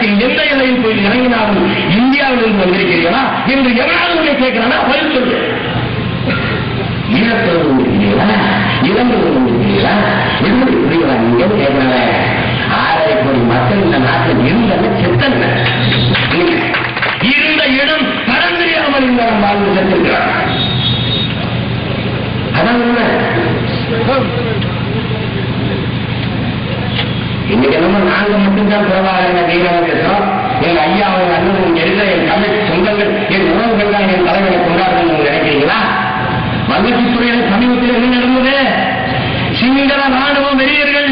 நாட்டில் எந்த எல்லையில் போய் இறங்கினாலும் இந்தியாவில் இருந்து வந்திருக்கிறீர்களா என்று எவனாலும் உன்னை கேட்கிறானா பதில் சொல்லு. ஈழத்தோடு இருக்கிறீர்களா, இலங்கையோடு இருக்கிறீர்களா, விடுதலை புரிகளா நீங்க கேட்கிறாங்க. 6.5 கோடி மக்கள் இந்த நாட்டில் இருந்தது செத்தல்ல, இருந்த இடம் தரம் தெரியாமல் இந்த வாழ்ந்து செத்திருக்கிறார். அதான் இன்னைக்கு என்னமோ நாங்க மட்டும்தான் பிரபாகரன் வீரமாக பேசுறோம். எங்க ஐயா அவங்க அண்ணன் எழுத என் தமிழ் சொந்தங்கள் என் உறவுகள் தான் என் தலைவரை கொண்டாடுறது நினைக்கிறீங்களா? வளர்ச்சித்துறையில் சமீபத்தில் என்ன நடந்தது? சிங்கள ராணுவ வெறியர்கள்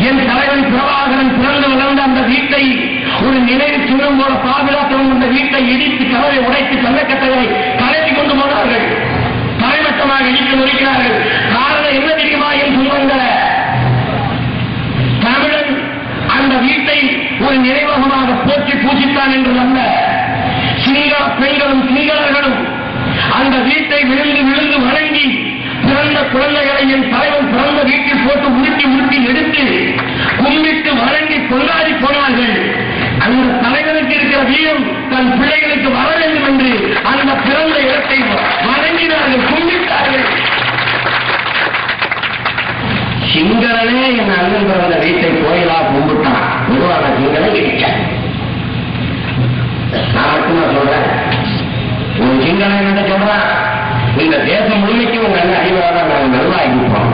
என் தலைவன் பிரபாகரன் பிறந்து வளர்ந்த அந்த வீட்டை ஒரு நினைவு சின்னம் போல பாதுகாத்தவன் அந்த வீட்டை இடித்து கதவை உடைத்து தங்கக்கட்டைகளை கலத்தி கொண்டு போனார்கள். தலைமட்டமாக இடித்து நொறுக்கிறார்கள். காரணம் என்ன தெரியுமா? என் சொந்தங்கள தமிழன் அந்த வீட்டை ஒரு நினைவகமாக போற்றி பூஜித்தான் என்று அல்ல, சிங்கள பெண்களும் சிங்களர்களும் அந்த வீட்டை விழுந்து விழுந்து வணங்கி பிறந்த குழந்தைகளை என் தலைவன் பிறந்த வீட்டில் போட்டு உருட்டி உருட்டி எடுத்து கும்பிட்டு வணங்கி கொண்டாடி போனார்கள். அந்த தலைவனுக்கு இருக்கிற வீரம் தன் பிள்ளைகளுக்கு வர வேண்டும் என்று அந்த பிறந்த இடத்தை வணங்கினார்கள், கும்பிட்டார்கள். சிங்களனே என் அண்ணன் பிறந்த வீட்டை கோயிலா கும்பிட்டான். உருவான சிங்களனை இடிக்க நான் மட்டுமா சொல்றேன்? ஒரு சிங்களன் என்ன சொல்றான்? இந்த தேசம் முழுமைக்கு உங்க நல்ல அறிவாக நாங்கள் நல்லா இருப்போம்.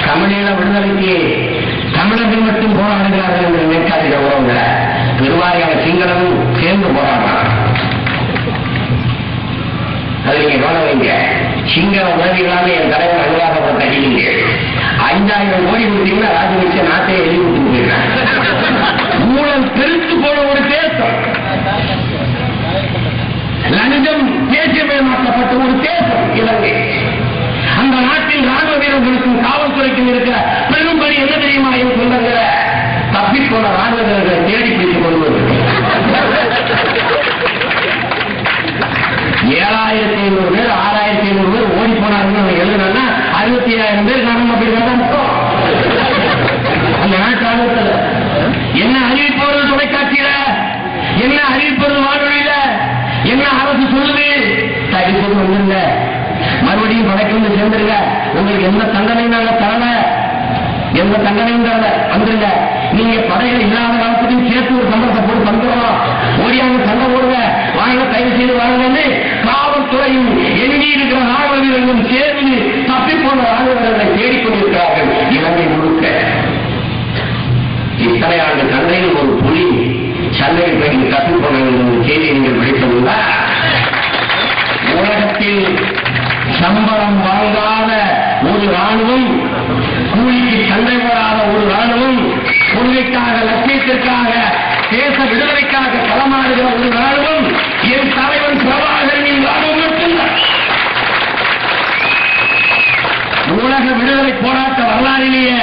தமிழீழ விடுதலைக்கு தமிழர்கள் மட்டும் போராடுகிறார்கள் என்று நினைக்காத உறவுகளை பெருவாரியான சிங்களமும் சேர்ந்து போராடுறாங்க. அது நீங்க கவனிங்க. சிங்கள உதவிகளாக என் தலைவர் அனுராகப்பட்ட அடிங்க 5000 கோடி கொடுத்தீங்கன்னா ராஜபக்ச நாட்டை எழுதி கொடுத்து போயிருக்காங்க. ஊழல் பெருத்து போன ஒரு தேசம், லஞ்சம் தேசியமயமாக்கப்பட்ட ஒரு தேசம் இலங்கை. அந்த நாட்டில் ராணுவ வீரர்களுக்கும் காவல்துறைக்கும் இருக்கிற பெரும்படி என்ன தெரியுமா? என் சொந்தங்கிற தப்பிப்போன ராணுவ வீரர்களை தேடி பிடித்துக் கொள்வது. 7500 பேர் 6500 பேர் ஓடி போனாருன்னு எழுதுனா 65000 பேர் காரணம் அப்படிதான் அந்த நாட்டு ராணுவத்தில். என்ன அறிவிப்பது தொலைக்காட்சியில, என்ன அறிவிப்பது வானொலியில, என்ன அரசு சொல்லுது? தடுப்பது வந்துருங்க, மறுபடியும் படைக்கு வந்து சேர்ந்துருங்க, உங்களுக்கு எந்த தண்டனையும் நாங்க தரல, எந்த தண்டனையும் தரல, வந்துருங்க. நீங்க படைகள் இல்லாத காலத்துக்கும் சேர்த்து ஒரு சம்பளத்தை போட்டு வந்துடலாம், ஓடியாங்க சண்டை போடுங்க, வாங்க கைது செய்து வாங்க. காவல்துறையும் எண்ணி இருக்கிற ராணுவ வீரர்களும் சேர்ந்து தப்பி போன ராணுவ வீரர்களை தேடிக்கொண்டிருக்கிறார்கள் இலங்கை முழுக்க. இத்தனை ஆண்டு சண்டையில் ஒரு புலி சண்டையில் போய் தப்பி போன செய்தி நீங்கள் படித்ததுள்ளா? உலகத்தில் சம்பளம் வாங்காத ஒரு ராணுவம், கூலிக்கு சண்டை போடாத ஒரு ராணுவம், கொள்கைக்காக லட்சியத்திற்காக தேச விடுதலைக்காக களமாடுகிற ஒரு ராணுவம் என் தலைவன் பிரபாகரனின் ராணுவம் மட்டும்தான். உலக விடுதலை போராட்ட வரலாறிலேயே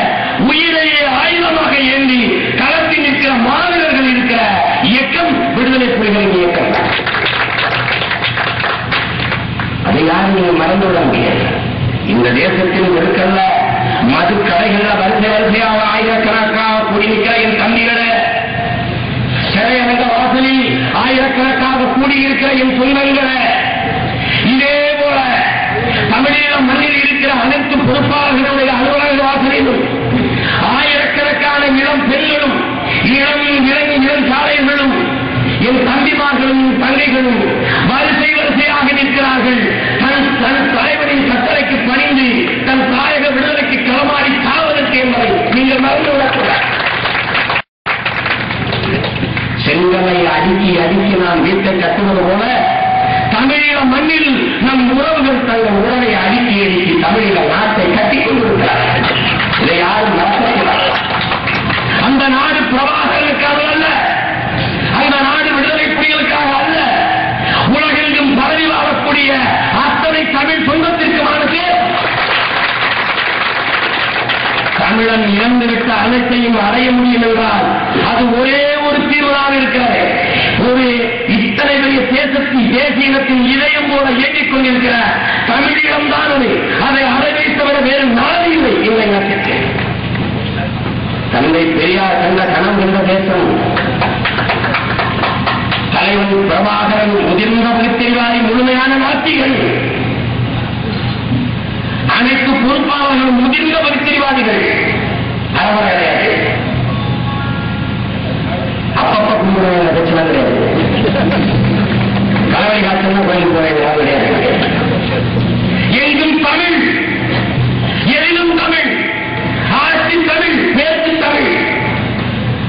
உயிரையே ஆயுதமாக ஏந்தி களத்தில் நிற்கிற மாணவர்கள் இருக்கிற இயக்கம் விடுதலை புலிகளின் இயக்கம். அதை யாரும் நீங்க மறந்துவிட முடியாது. இந்த தேசத்தில் இருக்கல்ல மது கடைகள்ல வரிசை வரிசையாக ஆயிரக்கணக்காக கூடியிருக்கிற என் தம்பிகளை, சிறையரங்க வாசலில் ஆயிரக்கணக்காக கூடியிருக்கிற என் சொந்தங்களை, இதே போல தமிழீழ மண்ணில் இருக்கிற அனைத்து பொறுப்பாளர்களுடைய அலுவலக வாசலிலும் ஆயிரக்கணக்கான இளம் பெண்களும் இளம் சாலைகளும் என் தம்பிமார்களும் தங்கைகளும் வரிசை வரிசையாக நிற்கிறார்கள். தன் தலைவரின் கட்டளைக்கு பணிந்து தன் தாயக விடுதலைக்கு களமாடி சாவதற்கு என்பதை நீங்கள் மறந்துவிடக்கூடாது. செங்கலை அடுக்கி அடுக்கி நாம் வீட்டை கட்டுவது போல தமிழீழ மண்ணில் நம் உறவுகள் தங்கள் உறவை அடுக்கி அடுக்கி தமிழீழ நாட்டை கட்டிக் கொண்டிருக்கிறார்கள். இதை யாரும் மறக்கக்கூடாது. அந்த நாடு பிரபாகரனுக்காக அல்ல, அந்த நாடு விடுதலை புலிகளுக்காக அல்ல, உலகெங்கும் பரவி வாழக்கூடிய அத்தனை தமிழ் சொந்தத்திற்குமானது. தமிழன் இழந்துவிட்ட அனைத்தையும் அடைய முடியும் என்றால் அது ஒரே ஒரு தீர்வுதான் இருக்கிறது. ஒரு இத்தனை பெரிய தேசத்தின் தேசியத்தின் இதயம் போல இயங்கிக் கொண்டிருக்கிற தமிழீழம் தான் அதை அடைவை தவிர வேறு நாடு இல்லை. இல்லை நாட்டுக்கு தந்தை பெரியார் கண்ட கணம் என்ற தேசம். தலைவன் பிரபாகரன் முதிர்ந்த பகுத்தறிவாதி, முழுமையான நாத்திகள். அனைத்து பொறுப்பாளர்கள் முதிர்ந்த பகுத்தறிவாதிகள். அறவரை கிடையாது, அப்பப்ப கும்பிடுவாங்க, பிரச்சனை கிடையாது. கலவை காய்ச்சல் கோயிலுக்கு போறாங்க கிடையாது. எங்கும் தமிழ், எதிலும் தமிழ், ஆட்சி தமிழ், பேச்சு தமிழ்.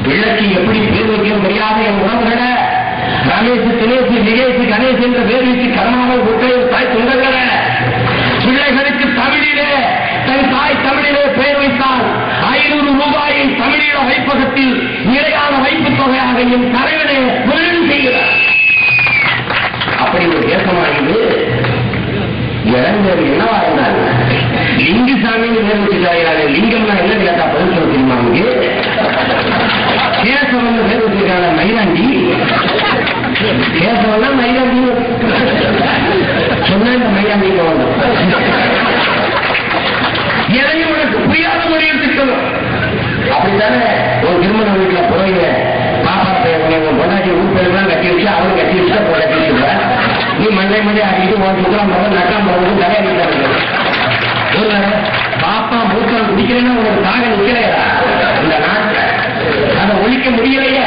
பிள்ளைக்கு எப்படி பேர் வைக்க முடியாத என் உறவுகளை ரமேஷ், தினேஷ், நிகேஷ், கணேஷ் என்ற பேர் வச்சு கடனாக ஒற்றையில் தாய் தொண்டர்கள பிள்ளைகளுக்கு தமிழிலே, தன் தாய் தமிழிலே பெயர் வைத்தால் 500 ரூபாயை தமிழீழ வைப்பகத்தில் நிலையான வைப்புத் தொகையாக என் தலைவனை முதலீடு செய்கிறார். அப்படி ஒரு தேசமானது இளைஞர் என்னவா இருந்தாங்க? லிங்குசாமின்னு பேர் வச்சுட்டாங்க. லிங்கம்னா என்ன கேட்டா பதில் சொல்ல தெரியுமா? அவங்க கேசவன் பேர் வச்சிருக்காங்க. மயிலாண்டி கேசவன்னா மயிலாண்டி சொன்ன இந்த மயிலாண்டி எதையும் உனக்கு புரியாத முறையில் திட்டணும். அப்படித்தானே ஒரு திருமண வீட்டுல போய் பாப்பா பொண்டாட்டி ஊப்பெல்லாம் கட்டி வச்சு அவரும் கட்டி வச்சு அப்போ கட்டி வச்சுருவ. நீ மண்டை மண்டை ஆடிட்டு உன் சுத்தலாம் போது நக்கம் போது தலையாடிட்டாங்க. ஒரு பாப்பா மூத்தம் குடிக்கிறேன்னா உனக்கு தாக நிற்கலையா இந்த நாட்டில்? அதை ஒழிக்க முடியலையே.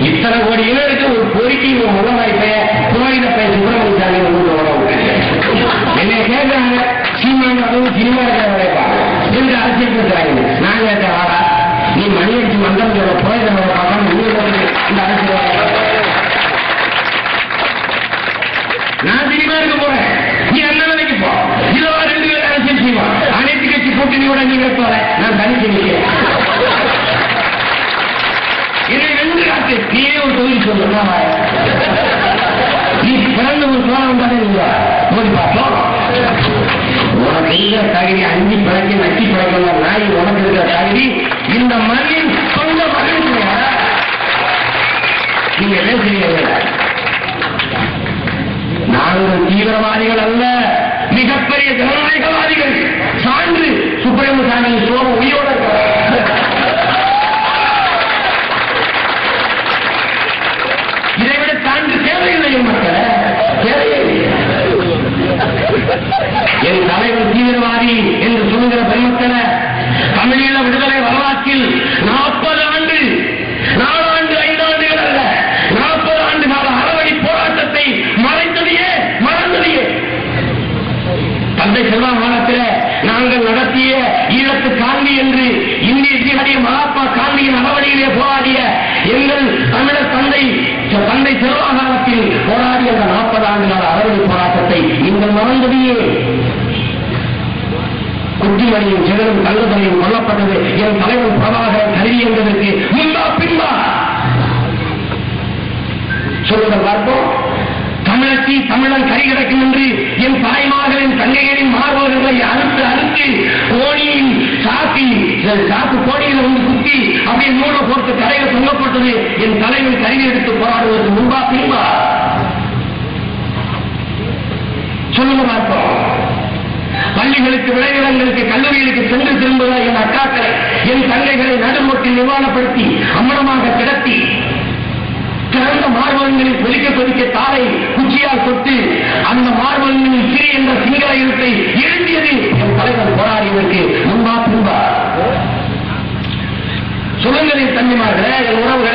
இத்தனை கோடி இனருக்கு ஒரு கோரிக்கை முதலாய்ப்ப புரோகித பையன் சுப்பிரமணிய சாமி உணவு என்னை கேட்கிறாங்க. சீமான் அதுவும் சினிமா இருக்கிற என்று அரசியல் பேசுறாங்க. நான் கேட்டேன், வாடா நீ மணி அடிச்சு மண்டலத்தோட புரோகிதனோட பார்க்கணும் இந்த அரசியல். நான் சினிமா இருக்க போறேன், நீ அந்த வேலைக்கு போ. இதுவா 2 பேர் அரசியல் செய்வோம். அனைத்து கட்சி கூட்டணியோட நீங்க போற, நான் தனிச்சு நிற்கிறேன். இதை 2 காட்டு நீயே ஒரு தொழில் சொல்லணும். நீ பிறந்த ஒரு சோழம் வந்தாலே நீங்க போய் பார்த்தோம். உனக்கு இருக்கிற தகுதி 5 பிழைக்க நட்டி பிழைக்கணும். நாய் உனக்கு இருக்கிற தகுதி இந்த மண்ணின் சொந்த மகன். நீங்க பேசுறீங்க நாங்கள் தீவிரவாதிகள் அல்ல, மிகப்பெரிய ஜனநாயகவாதிகள். சான்று சுப்பிரமணிய சாமி சோழ உயிரோட இதைவிட சான்று தேவையில்லை மக்கள், தேவையில்லை. என் தலைவர் தீவிரவாதி என்று சொல்லுகிற பெருமக்களை தமிழீழ விடுதலை வரலாற்றில் 40 ஆண்டு, 4 ஆண்டு 5 ஆண்டுகள் அல்ல, 40 ஆண்டு கால அறவழி போராட்டத்தை மறைத்ததையே மறந்ததையே. தந்தை செல்வா காலத்தில் நாங்கள் நடத்திய ஈழத்து காந்தி என்று இந்திய ஜீவனிய மகாத்மா காந்தியின் அறவழியிலே போராடிய எங்கள் தமிழர் தந்தை செல்வா காலத்தில் போராடிய அந்த 40 ஆண்டு கால அறவழி போராட்டத்தை நீங்கள் மறந்ததையே. குட்டிமணியும் சிகரும் கல்லுதலையும் கொல்லப்பட்டது என் தலைவர் பிரபாகரன் கருவி என்பதற்கு முன்பா பின்பா சொல்லுங்கள் பார்ப்போம். தமிழச்சி தமிழன் கறி கிடைக்கும் என்று என் தாய்மார்களின் தங்கைகளின் மார்பவர்களை அறுத்து அறுத்து கோணியின் சாக்கு கோணியில் வந்து குத்தி அப்படியே நூலை போட்டு கரையில் தொங்கப்பட்டது என் தலைவன் கருவி எடுத்து போராடுவதற்கு முன்பா பின்பா சொல்லுங்க பார்ப்போம். பள்ளிகளுக்கு, விளைநிலங்களுக்கு, கல்லூரிகளுக்கு சென்று திரும்புகிற என் அக்காக்களை, என் தங்கைகளை நடுரோட்டில் நிவாரணப்படுத்தி அம்மனமாக கிடத்தி திறந்த மார்பகங்களில் கொதிக்க கொதிக்க தாரை குச்சியால் தொட்டு அந்த மார்பகங்களில் சிறி என்ற சிங்கள எழுத்தை எழுதியது என் தலைவர் போராடியதற்கு முன்பா பின்பா சொல்லுங்கள். தன்னிமார்களே, என் உறவுகளே,